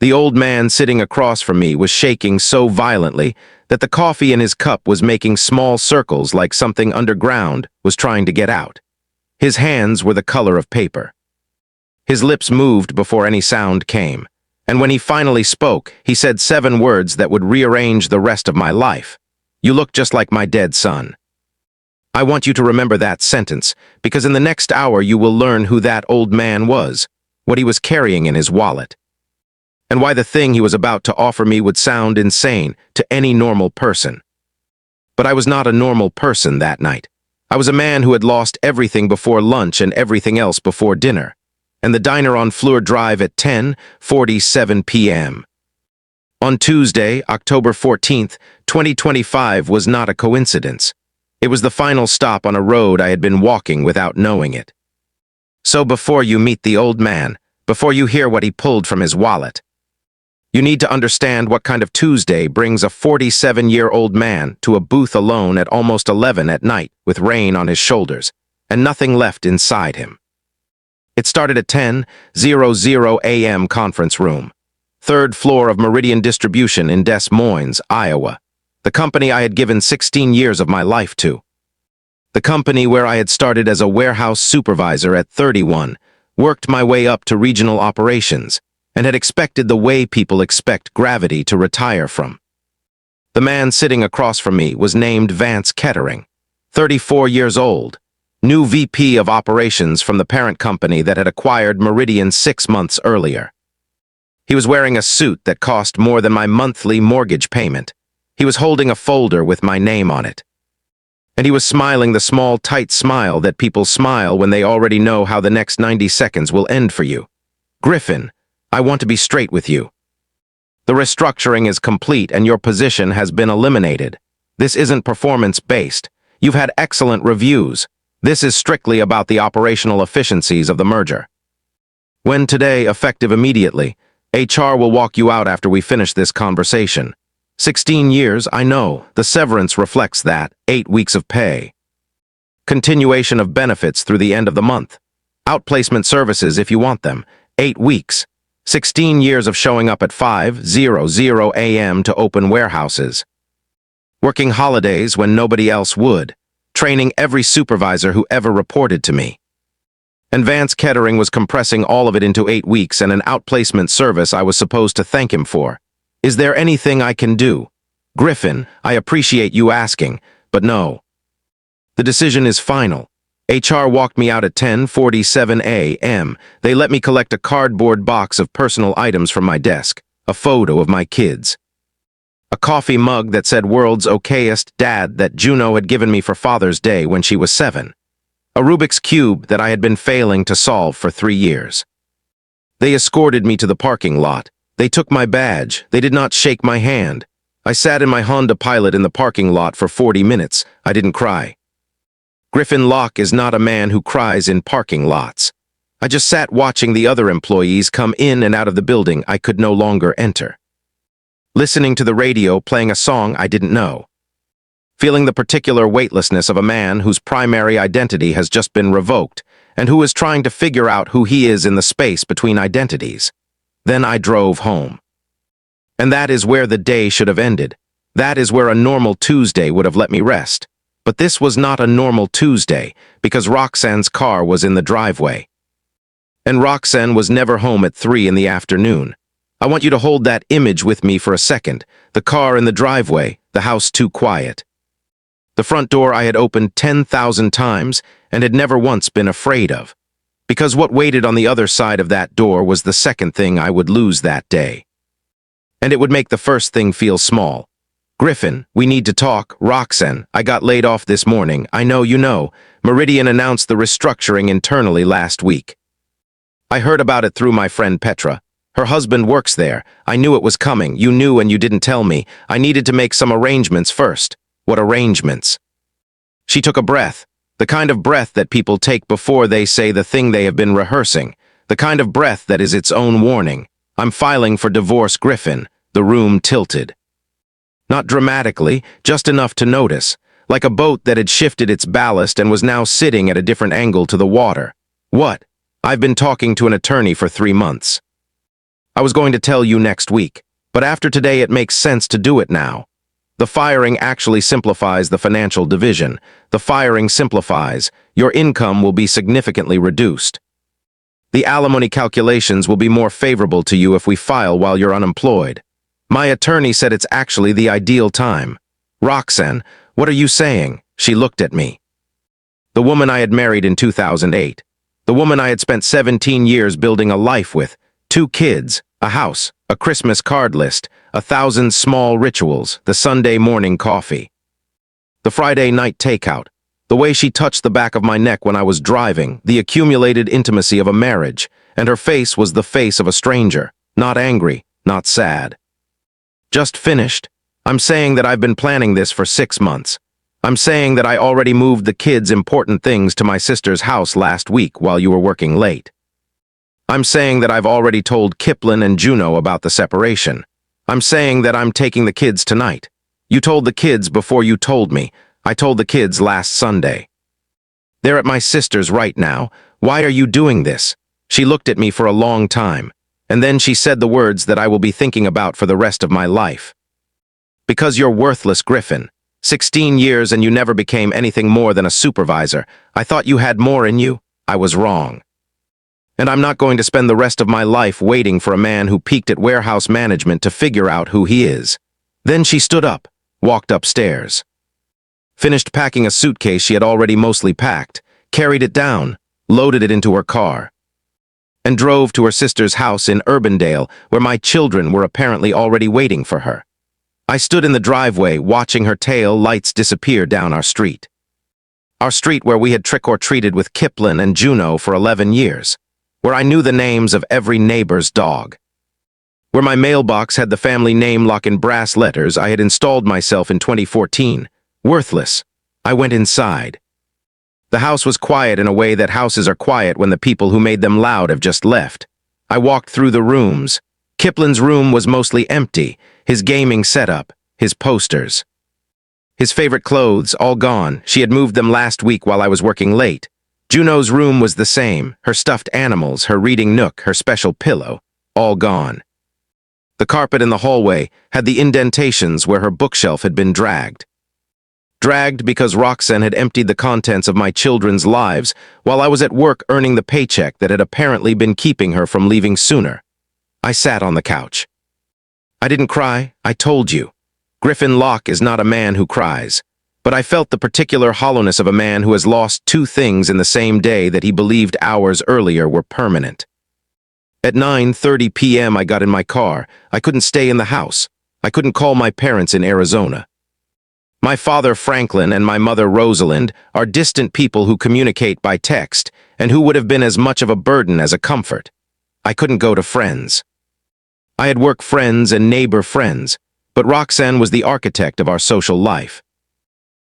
The old man sitting across from me was shaking so violently that the coffee in his cup was making small circles like something underground was trying to get out. His hands were the color of paper. His lips moved before any sound came, and when he finally spoke, he said 7 words that would rearrange the rest of my life. "You look just like my dead son." I want you to remember that sentence, because in the next hour you will learn who that old man was, what he was carrying in his wallet, and why the thing he was about to offer me would sound insane to any normal person. But I was not a normal person that night. I was a man who had lost everything before lunch and everything else before dinner, and the diner on Fleur Drive at 10:47 p.m. On Tuesday, October 14th, 2025 was not a coincidence. It was the final stop on a road I had been walking without knowing it. So before you meet the old man, before you hear what he pulled from his wallet, you need to understand what kind of Tuesday brings a 47-year-old man to a booth alone at almost 11 at night with rain on his shoulders and nothing left inside him. It started at 10:00 a.m. conference room, 3rd floor of Meridian Distribution in Des Moines, Iowa, the company I had given 16 years of my life to. The company where I had started as a warehouse supervisor at 31, worked my way up to regional operations, and had expected the way people expect gravity to retire from. The man sitting across from me was named Vance Kettering, 34 years old, new VP of operations from the parent company that had acquired Meridian 6 months earlier. He was wearing a suit that cost more than my monthly mortgage payment. He was holding a folder with my name on it. And he was smiling the small, tight smile that people smile when they already know how the next 90 seconds will end for you. "Griffin, I want to be straight with you. The restructuring is complete and your position has been eliminated. This isn't performance-based. You've had excellent reviews. This is strictly about the operational efficiencies of the merger. When today, effective immediately, HR will walk you out after we finish this conversation. 16 years, I know. The severance reflects that. 8 weeks of pay. Continuation of benefits through the end of the month. Outplacement services if you want them. 8 weeks. 16 years of showing up at 5:00 a.m. to open warehouses. Working holidays when nobody else would. Training every supervisor who ever reported to me. And Vance Kettering was compressing all of it into 8 weeks and an outplacement service I was supposed to thank him for. Is there anything I can do? Griffin, I appreciate you asking, but no. The decision is final. HR walked me out at 10:47 a.m. They let me collect a cardboard box of personal items from my desk, a photo of my kids, a coffee mug that said "World's Okayest Dad" that Juno had given me for Father's Day when she was 7, a Rubik's Cube that I had been failing to solve for 3 years. They escorted me to the parking lot. They took my badge. They did not shake my hand. I sat in my Honda Pilot in the parking lot for 40 minutes. I didn't cry. Griffin Locke is not a man who cries in parking lots. I just sat watching the other employees come in and out of the building I could no longer enter. Listening to the radio playing a song I didn't know. Feeling the particular weightlessness of a man whose primary identity has just been revoked and who is trying to figure out who he is in the space between identities. Then I drove home. And that is where the day should have ended. That is where a normal Tuesday would have let me rest. But this was not a normal Tuesday because Roxanne's car was in the driveway. And Roxanne was never home at 3 in the afternoon. I want you to hold that image with me for a second. The car in the driveway, the house too quiet. The front door I had opened 10,000 times and had never once been afraid of. Because what waited on the other side of that door was the second thing I would lose that day. And it would make the first thing feel small. Griffin, we need to talk. Roxanne, I got laid off this morning. I know you know. Meridian announced the restructuring internally last week. I heard about it through my friend Petra. Her husband works there. I knew it was coming. You knew and you didn't tell me. I needed to make some arrangements first. What arrangements? She took a breath. The kind of breath that people take before they say the thing they have been rehearsing. The kind of breath that is its own warning. I'm filing for divorce, Griffin. The room tilted. Not dramatically, just enough to notice, like a boat that had shifted its ballast and was now sitting at a different angle to the water. What? I've been talking to an attorney for 3 months. I was going to tell you next week, but after today it makes sense to do it now. The firing actually simplifies the financial division. The firing simplifies. Your income will be significantly reduced. The alimony calculations will be more favorable to you if we file while you're unemployed. My attorney said it's actually the ideal time. Roxanne, what are you saying? She looked at me. The woman I had married in 2008. The woman I had spent 17 years building a life with. 2 kids, a house, a Christmas card list, 1,000 small rituals, the Sunday morning coffee. The Friday night takeout. The way she touched the back of my neck when I was driving, the accumulated intimacy of a marriage, and her face was the face of a stranger, not angry, not sad. Just finished. I'm saying that I've been planning this for 6 months. I'm saying that I already moved the kids' important things to my sister's house last week while you were working late. I'm saying that I've already told Kiplin and Juno about the separation. I'm saying that I'm taking the kids tonight. You told the kids before you told me. I told the kids last Sunday. They're at my sister's right now. Why are you doing this? She looked at me for a long time, and then she said the words that I will be thinking about for the rest of my life. Because you're worthless, Griffin. 16 years and you never became anything more than a supervisor. I thought you had more in you. I was wrong. And I'm not going to spend the rest of my life waiting for a man who peaked at warehouse management to figure out who he is. Then she stood up, walked upstairs. Finished packing a suitcase she had already mostly packed, carried it down, loaded it into her car, and drove to her sister's house in Urbandale, where my children were apparently already waiting for her. I stood in the driveway watching her tail lights disappear down our street. Our street where we had trick-or-treated with Kiplin and Juno for 11 years, where I knew the names of every neighbor's dog. Where my mailbox had the family name lock in brass letters I had installed myself in 2014. Worthless. I went inside. The house was quiet in a way that houses are quiet when the people who made them loud have just left. I walked through the rooms. Kiplin's room was mostly empty, his gaming setup, his posters. His favorite clothes, all gone. She had moved them last week while I was working late. Juno's room was the same, her stuffed animals, her reading nook, her special pillow, all gone. The carpet in the hallway had the indentations where her bookshelf had been dragged. Dragged because Roxanne had emptied the contents of my children's lives while I was at work earning the paycheck that had apparently been keeping her from leaving sooner. I sat on the couch. I didn't cry, I told you. Griffin Locke is not a man who cries, but I felt the particular hollowness of a man who has lost 2 things in the same day that he believed hours earlier were permanent. At 9:30 p.m. I got in my car. I couldn't stay in the house. I couldn't call my parents in Arizona. My father, Franklin, and my mother, Rosalind, are distant people who communicate by text and who would have been as much of a burden as a comfort. I couldn't go to friends. I had work friends and neighbor friends, but Roxanne was the architect of our social life.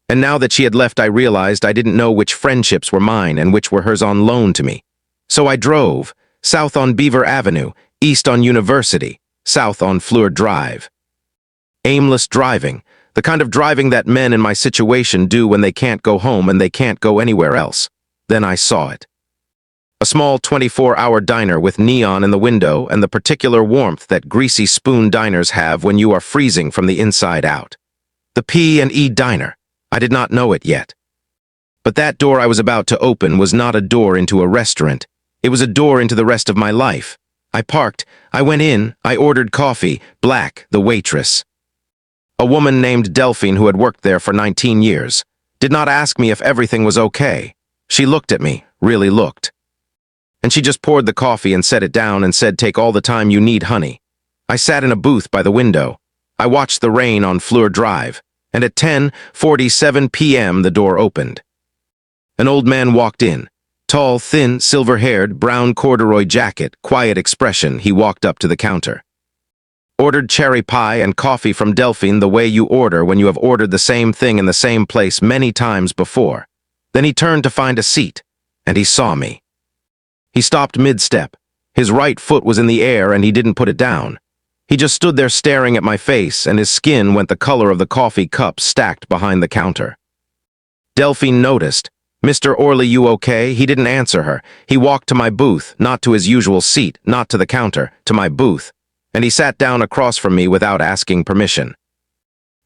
And now that she had left, I realized I didn't know which friendships were mine and which were hers on loan to me. So I drove, south on Beaver Avenue, east on University, south on Fleur Drive. Aimless driving, the kind of driving that men in my situation do when they can't go home and they can't go anywhere else. Then I saw it. A small 24-hour diner with neon in the window and the particular warmth that greasy spoon diners have when you are freezing from the inside out. The P&E Diner. I did not know it yet. But that door I was about to open was not a door into a restaurant. It was a door into the rest of my life. I parked. I went in. I ordered coffee. Black, the waitress. A woman named Delphine who had worked there for 19 years. Did not ask me if everything was okay. She looked at me, really looked. And she just poured the coffee and set it down and said, "Take all the time you need, honey." I sat in a booth by the window. I watched the rain on Fleur Drive, and at 10:47 p.m. the door opened. An old man walked in. Tall, thin, silver-haired, brown corduroy jacket, quiet expression. He walked up to the counter. Ordered cherry pie and coffee from Delphine the way you order when you have ordered the same thing in the same place many times before. Then he turned to find a seat, and he saw me. He stopped mid-step. His right foot was in the air and he didn't put it down. He just stood there staring at my face, and his skin went the color of the coffee cups stacked behind the counter. Delphine noticed. "Mr. Orley, you okay?" He didn't answer her. He walked to my booth, not to his usual seat, not to the counter, to my booth. and he sat down across from me without asking permission.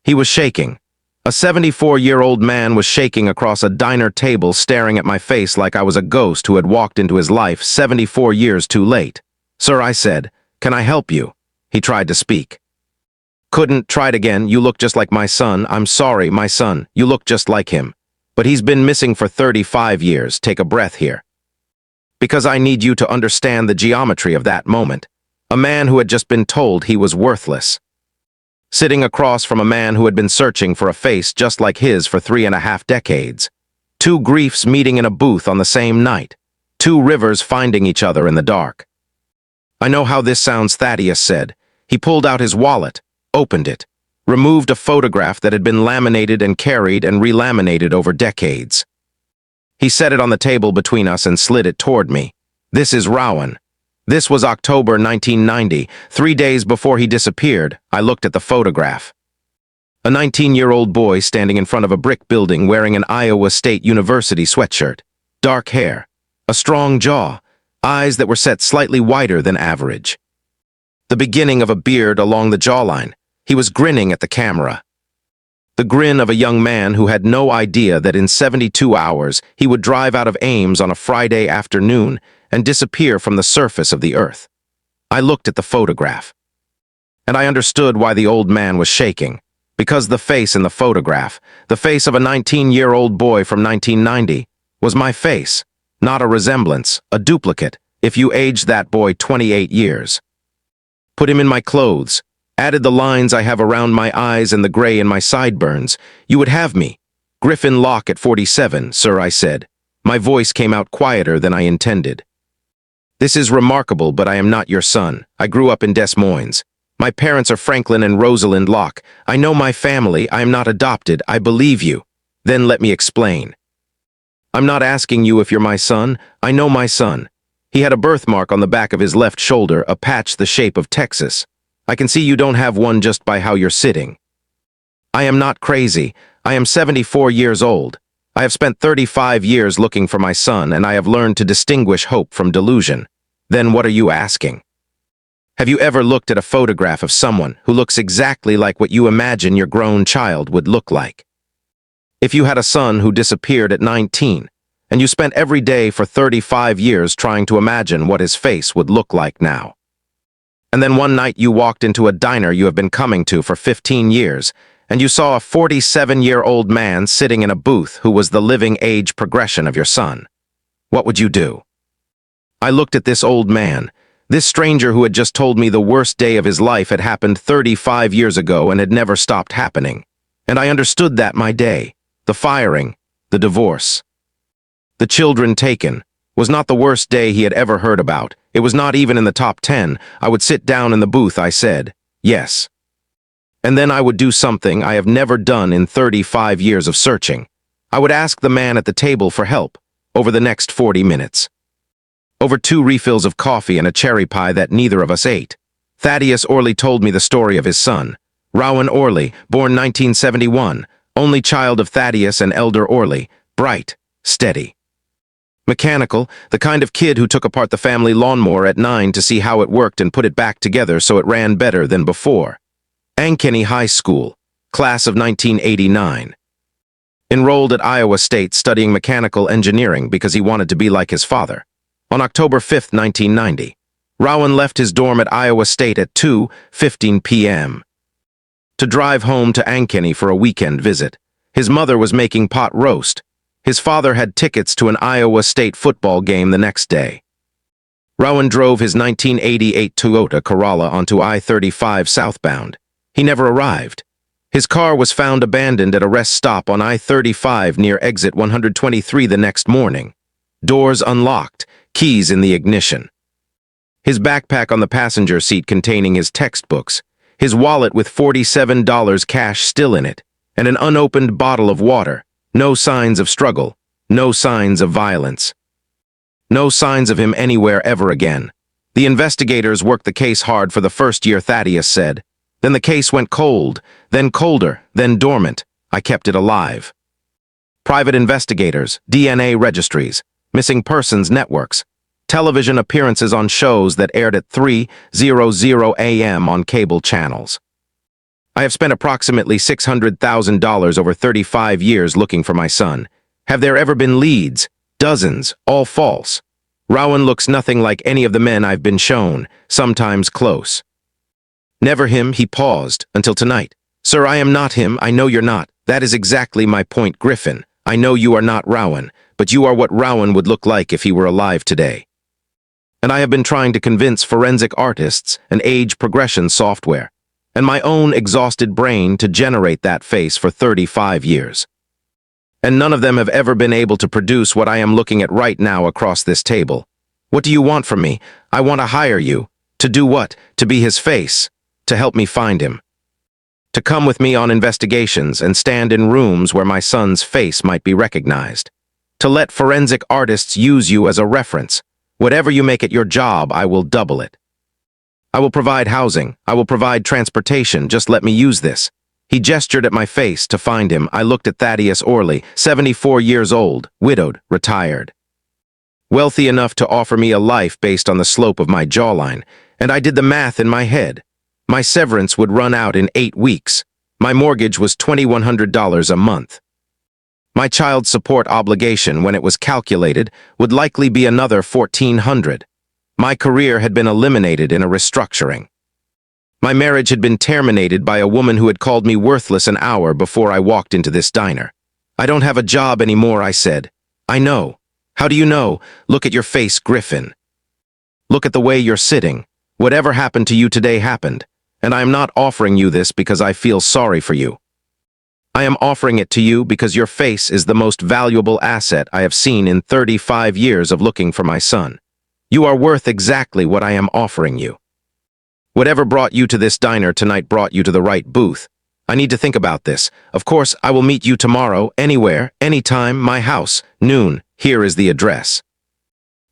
He was shaking. A 74-year-old man was shaking across a diner table, staring at my face like I was a ghost who had walked into his life 74 years too late. "Sir," I said, "can I help you?" He tried to speak. "Couldn't. Tried again. You look just like my son. I'm sorry, my son. You look just like him. But he's been missing for 35 years. Take a breath here. Because I need you to understand the geometry of that moment. A man who had just been told he was worthless. Sitting across from a man who had been searching for a face just like his for 3.5 decades. Two griefs meeting in a booth on the same night. Two rivers finding each other in the dark. "I know how this sounds," Thaddeus said. He pulled out his wallet, opened it, removed a photograph that had been laminated and carried and relaminated over decades. He set it on the table between us and slid it toward me. "This is Rowan. This was October 1990, 3 days before he disappeared." I looked at the photograph. A 19-year-old boy standing in front of a brick building wearing an Iowa State University sweatshirt. Dark hair, a strong jaw, eyes that were set slightly wider than average. The beginning of a beard along the jawline. He was grinning at the camera. The grin of a young man who had no idea that in 72 hours he would drive out of Ames on a Friday afternoon and disappear from the surface of the earth. I looked at the photograph. And I understood why the old man was shaking. Because the face in the photograph, the face of a 19-year-old boy from 1990, was my face, not a resemblance, a duplicate, if you aged that boy 28 years. Put him in my clothes, added the lines I have around my eyes and the gray in my sideburns, you would have me. Griffin Locke at 47, sir, I said. My voice came out quieter than I intended. "This is remarkable, but I am not your son. I grew up in Des Moines. My parents are Franklin and Rosalind Locke. I know my family. I am not adopted. I believe you. Then let me explain. I'm not asking you if you're my son. I know my son. He had a birthmark on the back of his left shoulder, a patch the shape of Texas. I can see you don't have one just by how you're sitting. I am not crazy. I am 74 years old. I have spent 35 years looking for my son, and I have learned to distinguish hope from delusion. Then what are you asking? Have you ever looked at a photograph of someone who looks exactly like what you imagine your grown child would look like? If you had a son who disappeared at 19, and you spent every day for 35 years trying to imagine what his face would look like now. And then one night you walked into a diner you have been coming to for 15 years, and you saw a 47-year-old man sitting in a booth who was the living age progression of your son. What would you do? I looked at this old man, this stranger who had just told me the worst day of his life had happened 35 years ago and had never stopped happening. And I understood that my day, the firing, the divorce, the children taken, was not the worst day he had ever heard about. It was not even in the top 10. I would sit down in the booth, I said, yes. And then I would do something I have never done in 35 years of searching. I would ask the man at the table for help over the next 40 minutes. Over 2 refills of coffee and a cherry pie that neither of us ate. Thaddeus Orley told me the story of his son. Rowan Orley, born 1971, only child of Thaddeus and Elder Orley, bright, steady. Mechanical, the kind of kid who took apart the family lawnmower at 9 to see how it worked and put it back together so it ran better than before. Ankeny High School, class of 1989. Enrolled at Iowa State studying mechanical engineering because he wanted to be like his father. On October 5, 1990, Rowan left his dorm at Iowa State at 2:15 p.m. to drive home to Ankeny for a weekend visit. His mother was making pot roast. His father had tickets to an Iowa State football game the next day. Rowan drove his 1988 Toyota Corolla onto I-35 southbound. He never arrived. His car was found abandoned at a rest stop on I-35 near exit 123 the next morning. Doors unlocked, keys in the ignition. His backpack on the passenger seat containing his textbooks, his wallet with $47 cash still in it, and an unopened bottle of water. No signs of struggle, no signs of violence. No signs of him anywhere ever again. The investigators worked the case hard for the first year, Thaddeus said. Then the case went cold, then colder, then dormant. I kept it alive. Private investigators, DNA registries, missing persons networks, television appearances on shows that aired at 3:00 a.m. on cable channels. I have spent approximately $600,000 over 35 years looking for my son. Have there ever been leads? Dozens, all false. Rowan looks nothing like any of the men I've been shown, sometimes close. Never him, he paused, until tonight. Sir, I am not him, I know you're not. That is exactly my point, Griffin. I know you are not Rowan, but you are what Rowan would look like if he were alive today. And I have been trying to convince forensic artists and age progression software, and my own exhausted brain to generate that face for 35 years. And none of them have ever been able to produce what I am looking at right now across this table. What do you want from me? I want to hire you. To do what? To be his face. To help me find him. To come with me on investigations and stand in rooms where my son's face might be recognized. To let forensic artists use you as a reference. Whatever you make it your job, I will double it. I will provide housing. I will provide transportation. Just let me use this. He gestured at my face to find him. I looked at Thaddeus Orley, 74 years old, widowed, retired. Wealthy enough to offer me a life based on the slope of my jawline, and I did the math in my head. My severance would run out in 8 weeks. My mortgage was $2,100 a month. My child support obligation, when it was calculated, would likely be another $1,400. My career had been eliminated in a restructuring. My marriage had been terminated by a woman who had called me worthless an hour before I walked into this diner. I don't have a job anymore, I said. I know. How do you know? Look at your face, Griffin. Look at the way you're sitting. Whatever happened to you today happened, and I am not offering you this because I feel sorry for you. I am offering it to you because your face is the most valuable asset I have seen in 35 years of looking for my son. You are worth exactly what I am offering you. Whatever brought you to this diner tonight brought you to the right booth. I need to think about this. Of course, I will meet you tomorrow, anywhere, anytime, my house, noon. Here is the address.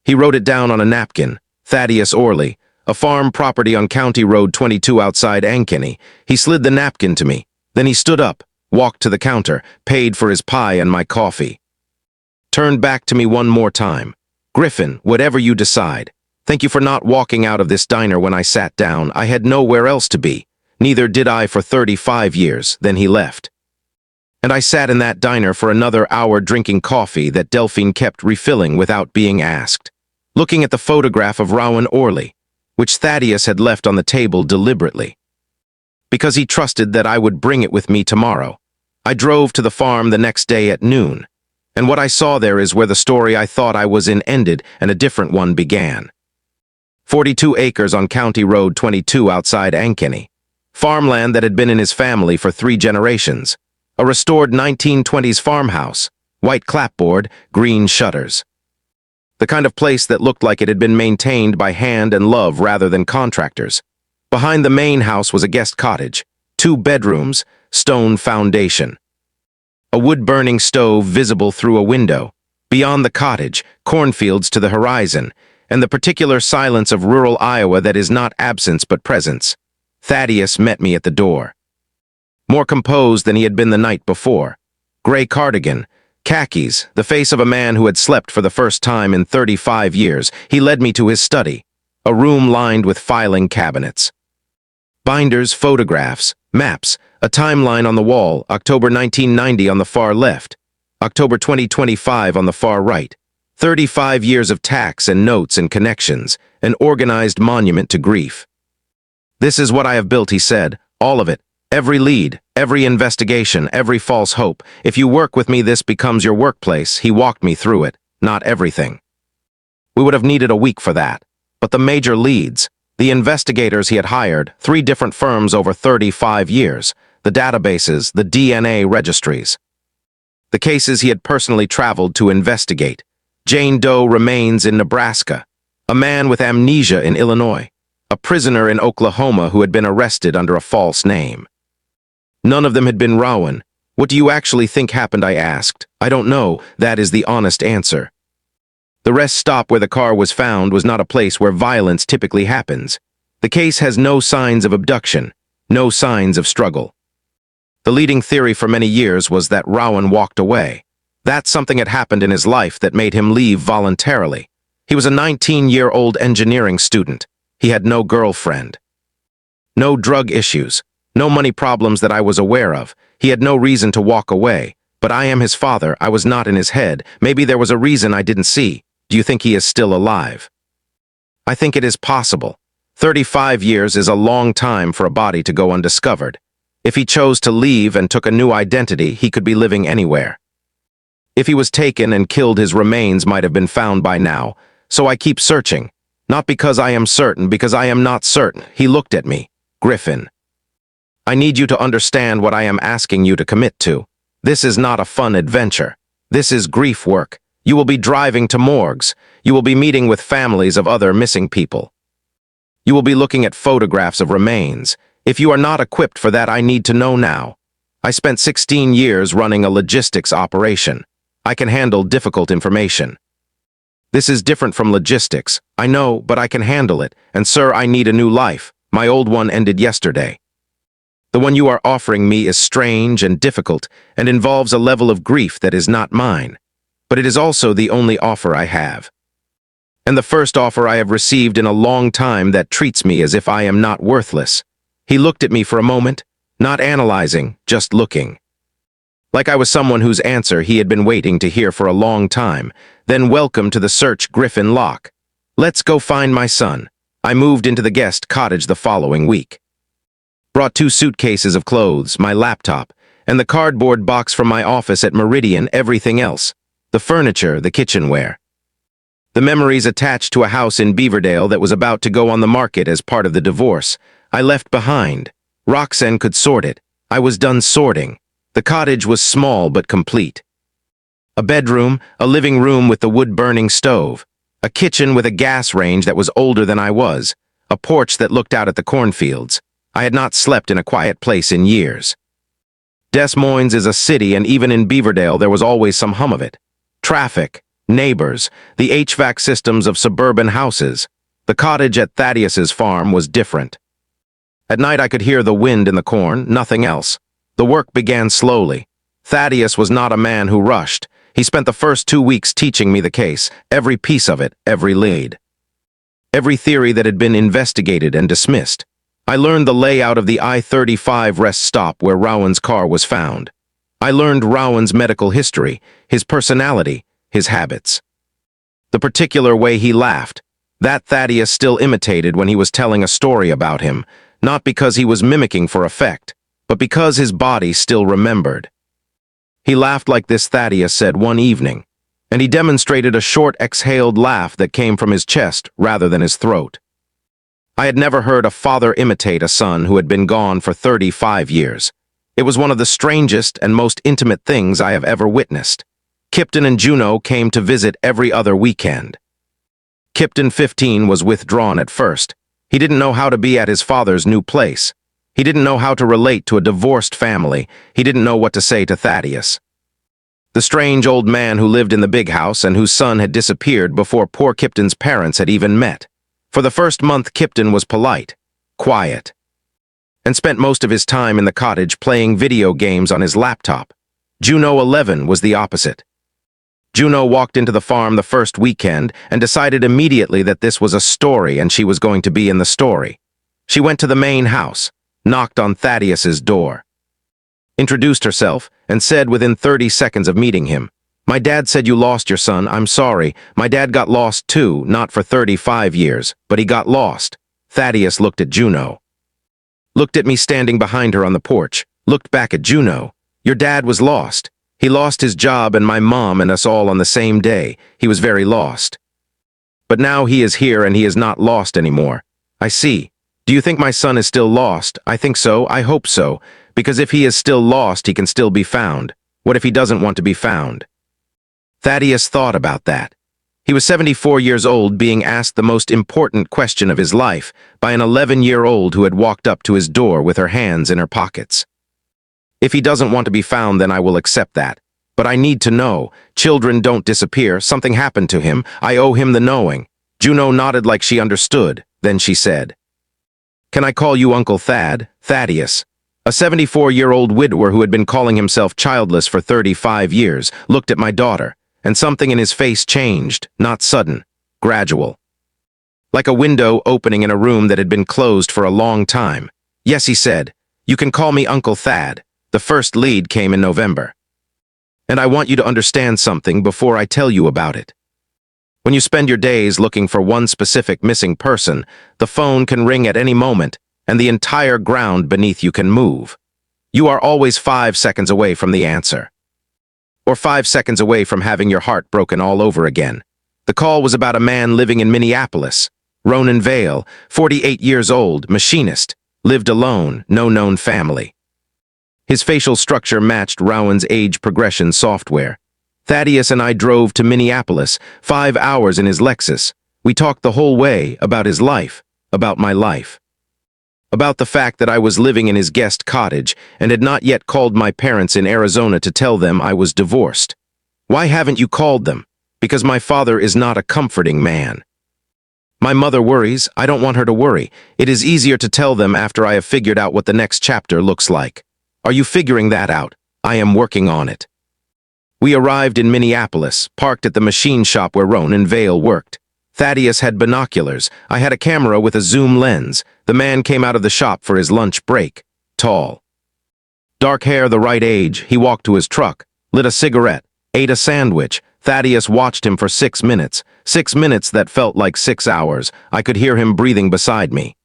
He wrote it down on a napkin. Thaddeus Orley, a farm property on County Road 22 outside Ankeny. He slid the napkin to me. Then he stood up, walked to the counter, paid for his pie and my coffee. Turned back to me one more time. Griffin, whatever you decide. Thank you for not walking out of this diner when I sat down. I had nowhere else to be. Neither did I for 35 years. Then he left. And I sat in that diner for another hour drinking coffee that Delphine kept refilling without being asked, looking at the photograph of Rowan Orley, which Thaddeus had left on the table deliberately. Because he trusted that I would bring it with me tomorrow. I drove to the farm the next day at noon, and what I saw there is where the story I thought I was in ended and a different one began. 42 acres on County Road 22 outside Ankeny. Farmland that had been in his family for 3 generations. A restored 1920s farmhouse, white clapboard, green shutters. The kind of place that looked like it had been maintained by hand and love rather than contractors. Behind the main house was a guest cottage, 2 bedrooms, stone foundation. A wood-burning stove visible through a window. Beyond the cottage, cornfields to the horizon, and the particular silence of rural Iowa that is not absence but presence. Thaddeus met me at the door. More composed than he had been the night before. Gray cardigan, khakis, the face of a man who had slept for the first time in 35 years. He led me to his study, a room lined with filing cabinets. Binders, photographs, maps, a timeline on the wall, October 1990 on the far left, October 2025 on the far right. 35 years of tax and notes and connections, an organized monument to grief. This is what I have built, he said, all of it, every lead, every investigation, every false hope. If you work with me, this becomes your workplace. He walked me through it, not everything. We would have needed a week for that. But the major leads, the investigators he had hired, 3 different firms over 35 years, the databases, the DNA registries. The cases he had personally traveled to investigate. Jane Doe remains in Nebraska, a man with amnesia in Illinois, a prisoner in Oklahoma who had been arrested under a false name. None of them had been Rowan. What do you actually think happened, I asked. I don't know, that is the honest answer. The rest stop where the car was found was not a place where violence typically happens. The case has no signs of abduction, no signs of struggle. The leading theory for many years was that Rowan walked away. That something had happened in his life that made him leave voluntarily. He was a 19-year-old engineering student. He had no girlfriend. No drug issues. No money problems that I was aware of. He had no reason to walk away. But I am his father. I was not in his head. Maybe there was a reason I didn't see. Do you think he is still alive? I think it is possible. 35 years is a long time for a body to go undiscovered. If he chose to leave and took a new identity, he could be living anywhere. If he was taken and killed, his remains might have been found by now. So I keep searching. Not because I am certain, because I am not certain. He looked at me. Griffin. I need you to understand what I am asking you to commit to. This is not a fun adventure. This is grief work. You will be driving to morgues. You will be meeting with families of other missing people. You will be looking at photographs of remains. If you are not equipped for that, I need to know now. I spent 16 years running a logistics operation. I can handle difficult information. This is different from logistics. I know, but I can handle it. And sir, I need a new life. My old one ended yesterday. The one you are offering me is strange and difficult and involves a level of grief that is not mine. But it is also the only offer I have. And the first offer I have received in a long time that treats me as if I am not worthless. He looked at me for a moment, not analyzing, just looking. Like I was someone whose answer he had been waiting to hear for a long time. Then welcome to the search, Griffin Locke. Let's go find my son. I moved into the guest cottage the following week. Brought 2 suitcases of clothes, my laptop, and the cardboard box from my office at Meridian, everything else. The furniture, the kitchenware. The memories attached to a house in Beaverdale that was about to go on the market as part of the divorce. I left behind. Roxanne could sort it. I was done sorting. The cottage was small but complete. A bedroom, a living room with the wood-burning stove, a kitchen with a gas range that was older than I was, a porch that looked out at the cornfields. I had not slept in a quiet place in years. Des Moines is a city, and even in Beaverdale there was always some hum of it. Traffic, neighbors, the HVAC systems of suburban houses. The cottage at Thaddeus's farm was different. At night I could hear the wind in the corn, nothing else. The work began slowly. Thaddeus was not a man who rushed. He spent the first 2 weeks teaching me the case, every piece of it, every lead. Every theory that had been investigated and dismissed. I learned the layout of the I-35 rest stop where Rowan's car was found. I learned Rowan's medical history, his personality, his habits. The particular way he laughed, that Thaddeus still imitated when he was telling a story about him, not because he was mimicking for effect, but because his body still remembered. He laughed like this, Thaddeus said one evening, and he demonstrated a short exhaled laugh that came from his chest rather than his throat. I had never heard a father imitate a son who had been gone for 35 years. It was one of the strangest and most intimate things I have ever witnessed. Kipton and Juno came to visit every other weekend. Kipton, 15, was withdrawn at first. He didn't know how to be at his father's new place. He didn't know how to relate to a divorced family. He didn't know what to say to Thaddeus. The strange old man who lived in the big house and whose son had disappeared before poor Kipton's parents had even met. For the first month, Kipton was polite, quiet, and spent most of his time in the cottage playing video games on his laptop. Juno, 11, was the opposite. Juno walked into the farm the first weekend and decided immediately that this was a story and she was going to be in the story. She went to the main house, knocked on Thaddeus's door, introduced herself, and said within 30 seconds of meeting him, "My dad said you lost your son. I'm sorry. My dad got lost too, not for 35 years, but he got lost." Thaddeus looked at Juno. Looked at me standing behind her on the porch, looked back at Juno. "Your dad was lost. He lost his job and my mom and us all on the same day. He was very lost. But now he is here and he is not lost anymore. I see. Do you think my son is still lost? I think so. I hope so. Because if he is still lost, he can still be found. What if he doesn't want to be found?" Thaddeus thought about that. He was 74 years old, being asked the most important question of his life by an 11-year-old who had walked up to his door with her hands in her pockets. If he doesn't want to be found, then I will accept that. But I need to know. Children don't disappear. Something happened to him. I owe him the knowing. Juno nodded like she understood. Then she said, "Can I call you Uncle Thad?" Thaddeus, a 74-year-old widower who had been calling himself childless for 35 years, looked at my daughter, and something in his face changed, not sudden, gradual. Like a window opening in a room that had been closed for a long time. Yes, he said, you can call me Uncle Thad. The first lead came in November. And I want you to understand something before I tell you about it. When you spend your days looking for one specific missing person, the phone can ring at any moment, and the entire ground beneath you can move. You are always 5 seconds away from the answer. Or 5 seconds away from having your heart broken all over again. The call was about a man living in Minneapolis. Ronan Vale, 48 years old, machinist, lived alone, no known family. His facial structure matched Rowan's age progression software. Thaddeus and I drove to Minneapolis, 5 hours in his Lexus. We talked the whole way about his life, about my life. About the fact that I was living in his guest cottage and had not yet called my parents in Arizona to tell them I was divorced. Why haven't you called them? Because my father is not a comforting man. My mother worries. I don't want her to worry. It is easier to tell them after I have figured out what the next chapter looks like. Are you figuring that out? I am working on it. We arrived in Minneapolis, parked at the machine shop where Ronan Vale worked. Thaddeus had binoculars. I had a camera with a zoom lens. The man came out of the shop for his lunch break. Tall. Dark hair the right age. He walked to his truck, lit a cigarette, ate a sandwich. Thaddeus watched him for 6 minutes. 6 minutes that felt like 6 hours. I could hear him breathing beside me.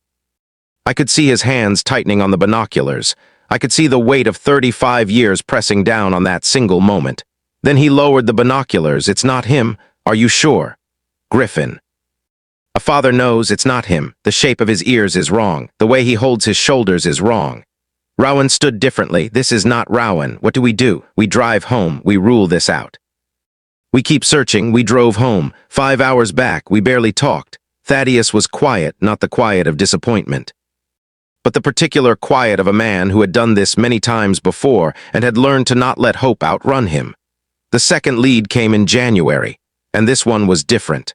I could see his hands tightening on the binoculars. I could see the weight of 35 years pressing down on that single moment. Then he lowered the binoculars. It's not him. Are you sure? Griffin. A father knows it's not him. The shape of his ears is wrong. The way he holds his shoulders is wrong. Rowan stood differently. This is not Rowan. What do? We drive home. We rule this out. We keep searching. We drove home. 5 hours back. We barely talked. Thaddeus was quiet, not the quiet of disappointment, but the particular quiet of a man who had done this many times before and had learned to not let hope outrun him. The second lead came in January, and this one was different.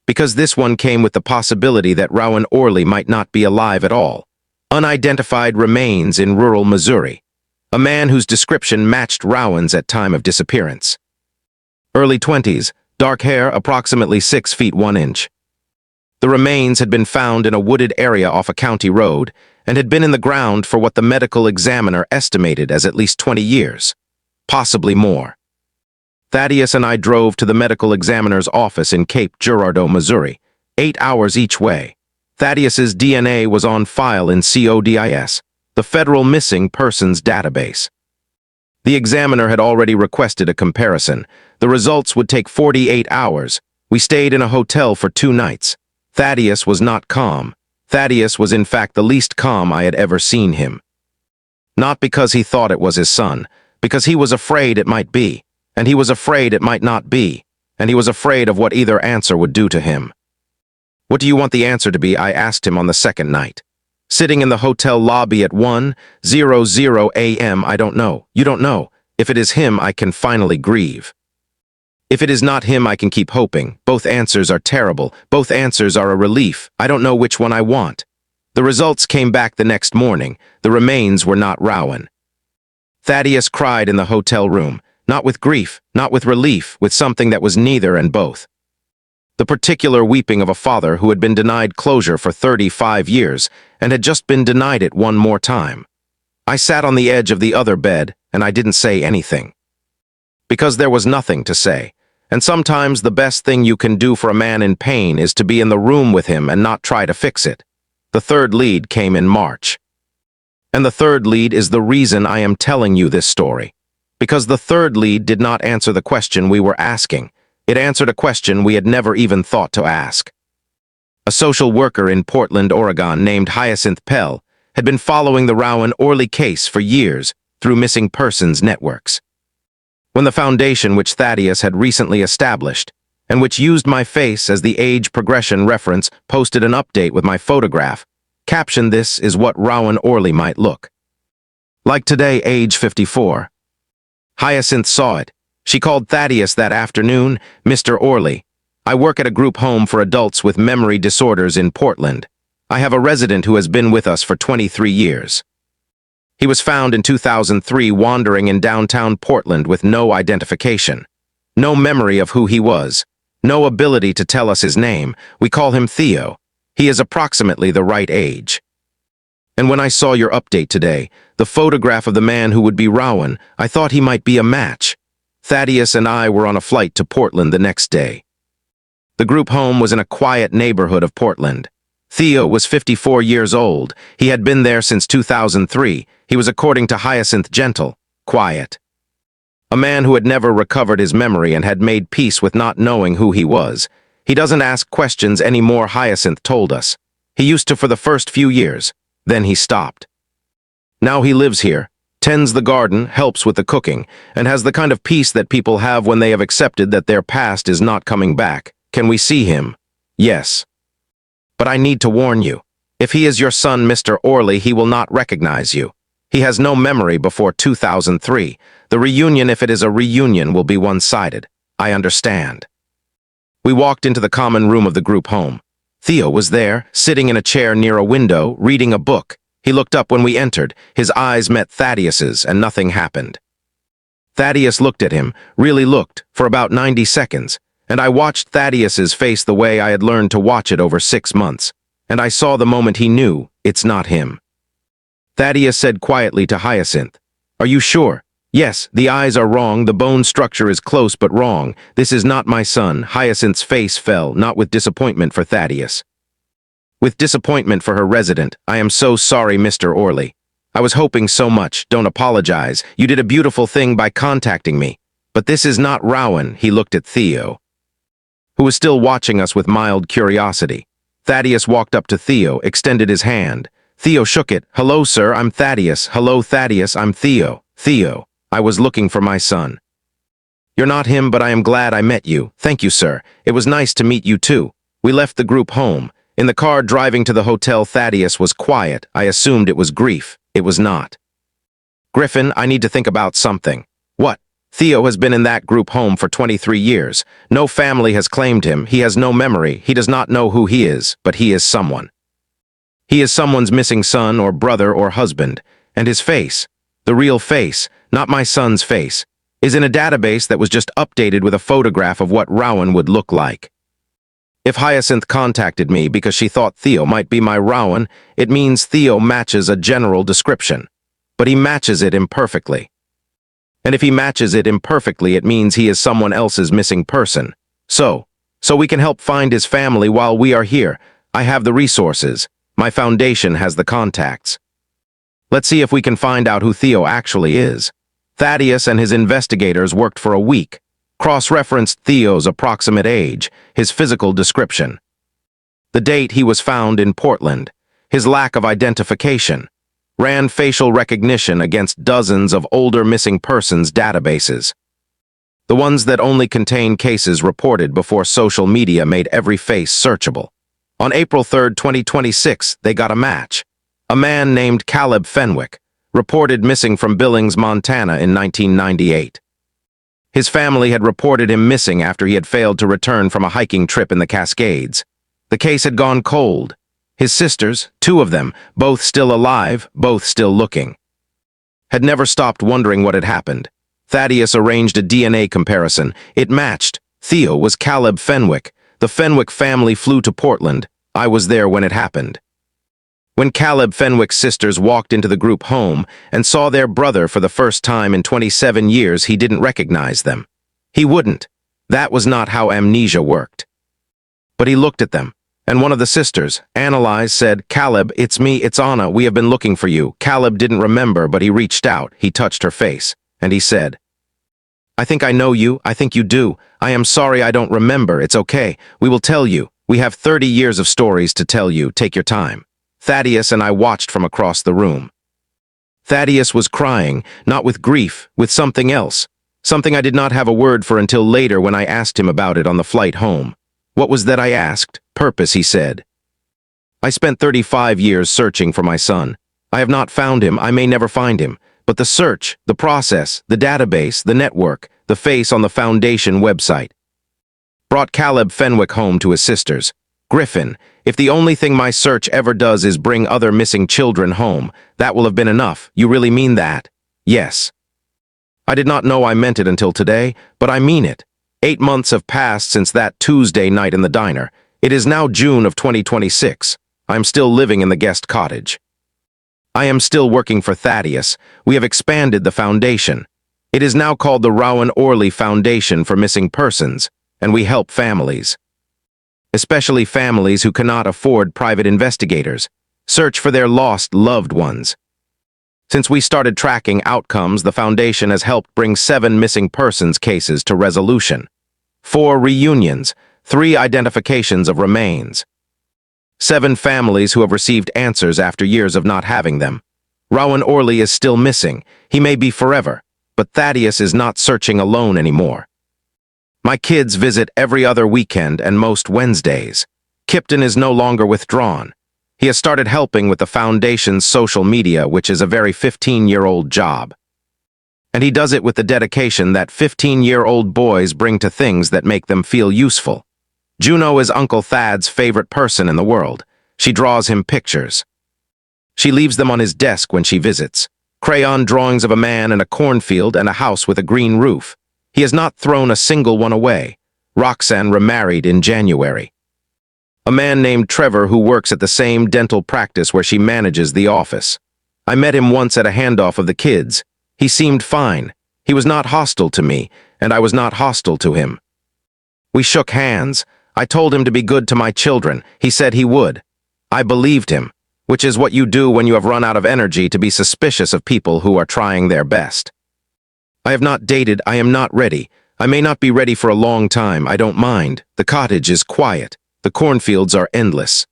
Because this one came with the possibility that Rowan Orley might not be alive at all. Unidentified remains in rural Missouri. A man whose description matched Rowan's at time of disappearance. Early 20s, dark hair, approximately 6 feet 1 inch. The remains had been found in a wooded area off a county road and had been in the ground for what the medical examiner estimated as at least 20 years, possibly more. Thaddeus and I drove to the medical examiner's office in Cape Girardeau, Missouri, 8 hours each way. Thaddeus's DNA was on file in CODIS, the Federal Missing Persons Database. The examiner had already requested a comparison. The results would take 48 hours. We stayed in a hotel for 2 nights. Thaddeus was not calm. Thaddeus was in fact the least calm I had ever seen him. Not because he thought it was his son, because he was afraid it might be, and he was afraid it might not be, and he was afraid of what either answer would do to him. What do you want the answer to be? I asked him on the second night. Sitting in the hotel lobby at 1:00 a.m. I don't know. You don't know. If it is him, I can finally grieve. If it is not him, I can keep hoping. Both answers are terrible. Both answers are a relief. I don't know which one I want. The results came back the next morning. The remains were not Rowan. Thaddeus cried in the hotel room, not with grief, not with relief, with something that was neither and both. The particular weeping of a father who had been denied closure for 35 years and had just been denied it one more time. I sat on the edge of the other bed, and I didn't say anything. Because there was nothing to say. And sometimes the best thing you can do for a man in pain is to be in the room with him and not try to fix it. The third lead came in March. And the third lead is the reason I am telling you this story. Because the third lead did not answer the question we were asking. It answered a question we had never even thought to ask. A social worker in Portland, Oregon, named Hyacinth Pell, had been following the Rowan Orley case for years through missing persons networks. When the foundation which Thaddeus had recently established, and which used my face as the age progression reference, posted an update with my photograph, captioned "This is what Rowan Orley might look like today, age 54. Hyacinth saw it. She called Thaddeus that afternoon, "Mr. Orley, I work at a group home for adults with memory disorders in Portland. I have a resident who has been with us for 23 years. He was found in 2003 wandering in downtown Portland with no identification, no memory of who he was, No ability to tell us his name. We call him Theo. He is approximately the right age. And when I saw your update today, the photograph of the man who would be Rowan, I thought he might be a match. Thaddeus and I were on a flight to Portland the next day. The group home was in a quiet neighborhood of Portland. Theo was 54 years old. He had been there since 2003. He was, according to Hyacinth, gentle, quiet. A man who had never recovered his memory and had made peace with not knowing who he was. He doesn't ask questions anymore, Hyacinth told us. He used to for the first few years. Then he stopped. Now he lives here, tends the garden, helps with the cooking, and has the kind of peace that people have when they have accepted that their past is not coming back. Can we see him? Yes. But I need to warn you. If he is your son, Mr. Orley, he will not recognize you. He has no memory before 2003. The reunion, if it is a reunion, will be one-sided. I understand. We walked into the common room of the group home. Theo was there, sitting in a chair near a window, reading a book. He looked up when we entered. His eyes met Thaddeus's, and nothing happened. Thaddeus looked at him, really looked, for about 90 seconds, and I watched Thaddeus's face the way I had learned to watch it over 6 months, and I saw the moment he knew, it's not him. Thaddeus said quietly to Hyacinth, "Are you sure?" "Yes, the eyes are wrong, the bone structure is close but wrong. This is not my son." Hyacinth's face fell, not with disappointment for Thaddeus. With disappointment for her resident. "I am so sorry, Mr. Orley. I was hoping so much. Don't apologize. You did a beautiful thing by contacting me. But this is not Rowan." He looked at Theo, who was still watching us with mild curiosity. Thaddeus walked up to Theo, extended his hand. Theo shook it. "Hello, sir, I'm Thaddeus." "Hello, Thaddeus, I'm Theo." "Theo, I was looking for my son." "You're not him, but I am glad I met you." "Thank you, sir. It was nice to meet you, too." We left the group home. In the car driving to the hotel, Thaddeus was quiet. I assumed it was grief. It was not. "Griffin, I need to think about something." "What?" "Theo has been in that group home for 23 years. No family has claimed him. He has no memory. He does not know who he is, but he is someone. He is someone's missing son or brother or husband. And his face, the real face, not my son's face, is in a database that was just updated with a photograph of what Rowan would look like. If Hyacinth contacted me because she thought Theo might be my Rowan, it means Theo matches a general description. But he matches it imperfectly. And if he matches it imperfectly, it means he is someone else's missing person. So we can help find his family while we are here. I have the resources. My foundation has the contacts. Let's see if we can find out who Theo actually is. Thaddeus and his investigators worked for a week, cross-referenced Theo's approximate age, his physical description, the date he was found in Portland, his lack of identification, ran facial recognition against dozens of older missing persons databases, the ones that only contain cases reported before social media made every face searchable. On April 3, 2026, they got a match. A man named Caleb Fenwick, reported missing from Billings, Montana in 1998. His family had reported him missing after he had failed to return from a hiking trip in the Cascades. The case had gone cold. His sisters, 2 of them, both still alive, both still looking, had never stopped wondering what had happened. Thaddeus arranged a DNA comparison. It matched. Theo was Caleb Fenwick. The Fenwick family flew to Portland. I was there when it happened. When Caleb Fenwick's sisters walked into the group home and saw their brother for the first time in 27 years, he didn't recognize them. He wouldn't. That was not how amnesia worked. But he looked at them, and one of the sisters, Annalise, said, "Caleb, it's me, it's Anna, we have been looking for you." Caleb didn't remember, but he reached out. He touched her face, and he said, "I think I know you. I think you do. I am sorry I don't remember. It's okay. We will tell you. We have 30 years of stories to tell you. Take your time." Thaddeus and I watched from across the room. Thaddeus was crying, not with grief, with something else. Something I did not have a word for until later when I asked him about it on the flight home. What was that I asked? Purpose, he said. I spent 35 years searching for my son. I have not found him. I may never find him. But the search, the process, the database, the network, the face on the Foundation website brought Caleb Fenwick home to his sisters. Griffin, if the only thing my search ever does is bring other missing children home, that will have been enough. You really mean that? Yes. I did not know I meant it until today, but I mean it. 8 months have passed since that Tuesday night in the diner. It is now June of 2026. I am still living in the guest cottage. I am still working for Thaddeus. We have expanded the foundation. It is now called the Rowan Orley Foundation for Missing Persons, and we help families, especially families who cannot afford private investigators, search for their lost loved ones. Since we started tracking outcomes, the foundation has helped bring 7 missing persons cases to resolution, 4 reunions, 3 identifications of remains, 7 families who have received answers after years of not having them. Rowan Orley is still missing. He may be forever, but Thaddeus is not searching alone anymore. My kids visit every other weekend and most Wednesdays. Kipton is no longer withdrawn. He has started helping with the foundation's social media, which is a very 15-year-old job. And he does it with the dedication that 15-year-old boys bring to things that make them feel useful. Juno is Uncle Thad's favorite person in the world. She draws him pictures. She leaves them on his desk when she visits. Crayon drawings of a man in a cornfield and a house with a green roof. He has not thrown a single one away. Roxanne remarried in January. A man named Trevor who works at the same dental practice where she manages the office. I met him once at a handoff of the kids. He seemed fine. He was not hostile to me, and I was not hostile to him. We shook hands. I told him to be good to my children. He said he would. I believed him, which is what you do when you have run out of energy to be suspicious of people who are trying their best. I have not dated. I am not ready. I may not be ready for a long time. I don't mind. The cottage is quiet. The cornfields are endless.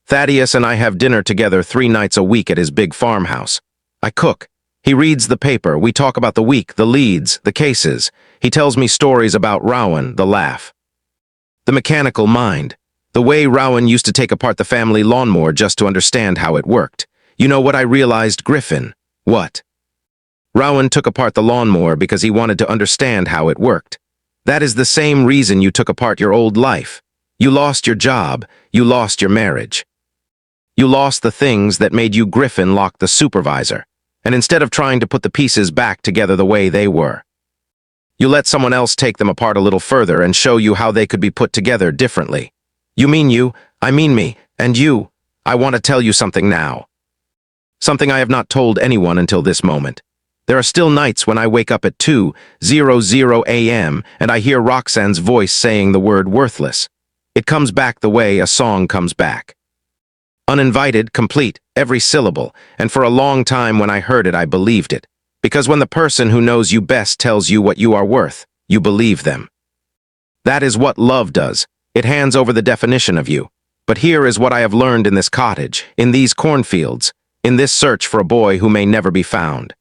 Thaddeus and I have dinner together 3 nights a week at his big farmhouse. I cook. He reads the paper. We talk about the week, the leads, the cases. He tells me stories about Rowan, the laugh, the mechanical mind, the way Rowan used to take apart the family lawnmower just to understand how it worked. You know what I realized, Griffin? What? Rowan took apart the lawnmower because he wanted to understand how it worked. That is the same reason you took apart your old life. You lost your job. You lost your marriage. You lost the things that made you Griffin lock the supervisor. And instead of trying to put the pieces back together the way they were, you let someone else take them apart a little further and show you how they could be put together differently. You mean you, I mean me, and you. I want to tell you something now. Something I have not told anyone until this moment. There are still nights when I wake up at 2:00 a.m. and I hear Roxanne's voice saying the word worthless. It comes back the way a song comes back. Uninvited, complete, every syllable, and for a long time when I heard it I believed it. Because when the person who knows you best tells you what you are worth, you believe them. That is what love does. It hands over the definition of you. But here is what I have learned in this cottage, in these cornfields, in this search for a boy who may never be found.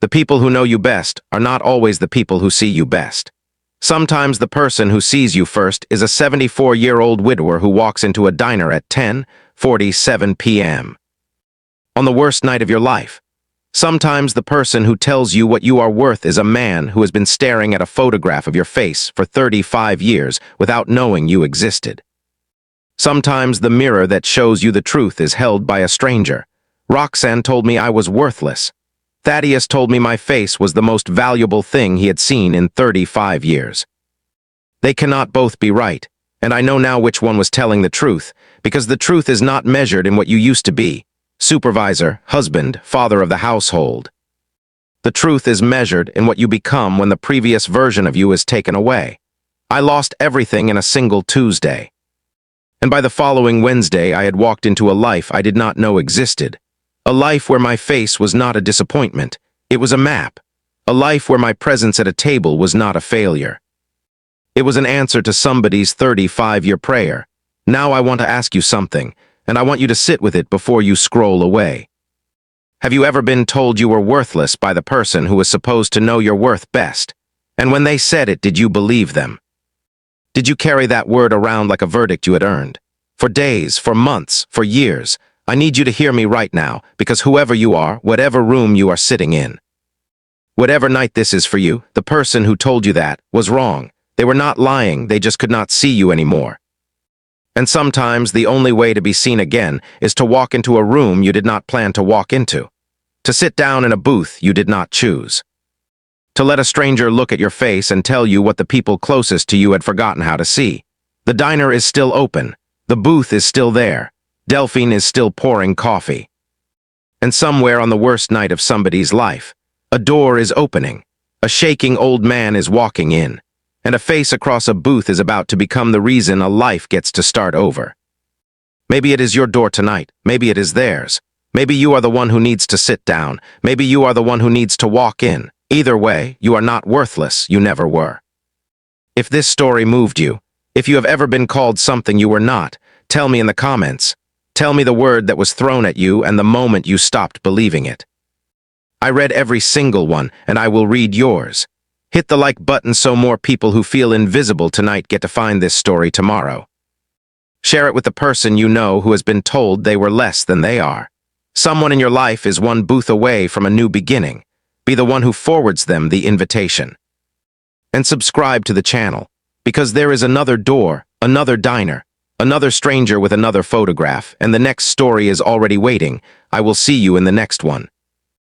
The people who know you best are not always the people who see you best. Sometimes the person who sees you first is a 74-year-old widower who walks into a diner at 10:47 p.m. on the worst night of your life. Sometimes the person who tells you what you are worth is a man who has been staring at a photograph of your face for 35 years without knowing you existed. Sometimes the mirror that shows you the truth is held by a stranger. Roxanne told me I was worthless. Thaddeus told me my face was the most valuable thing he had seen in 35 years. They cannot both be right, and I know now which one was telling the truth, because the truth is not measured in what you used to be, supervisor, husband, father of the household. The truth is measured in what you become when the previous version of you is taken away. I lost everything in a single Tuesday. And by the following Wednesday I had walked into a life I did not know existed. A life where my face was not a disappointment, it was a map. A life where my presence at a table was not a failure. It was an answer to somebody's 35-year prayer. Now I want to ask you something, and I want you to sit with it before you scroll away. Have you ever been told you were worthless by the person who was supposed to know your worth best? And when they said it, did you believe them? Did you carry that word around like a verdict you had earned? For days, for months, for years, I need you to hear me right now, because whoever you are, whatever room you are sitting in, whatever night this is for you, the person who told you that was wrong. They were not lying, they just could not see you anymore. And sometimes the only way to be seen again is to walk into a room you did not plan to walk into, to sit down in a booth you did not choose. To let a stranger look at your face and tell you what the people closest to you had forgotten how to see. The diner is still open. The booth is still there. Delphine is still pouring coffee. And somewhere on the worst night of somebody's life, a door is opening. A shaking old man is walking in. And a face across a booth is about to become the reason a life gets to start over. Maybe it is your door tonight. Maybe it is theirs. Maybe you are the one who needs to sit down. Maybe you are the one who needs to walk in. Either way, you are not worthless. You never were. If this story moved you, if you have ever been called something you were not, tell me in the comments. Tell me the word that was thrown at you and the moment you stopped believing it. I read every single one, and I will read yours. Hit the like button so more people who feel invisible tonight get to find this story tomorrow. Share it with the person you know who has been told they were less than they are. Someone in your life is one booth away from a new beginning. Be the one who forwards them the invitation. And subscribe to the channel, because there is another door, another diner, another stranger with another photograph, and the next story is already waiting. I will see you in the next one.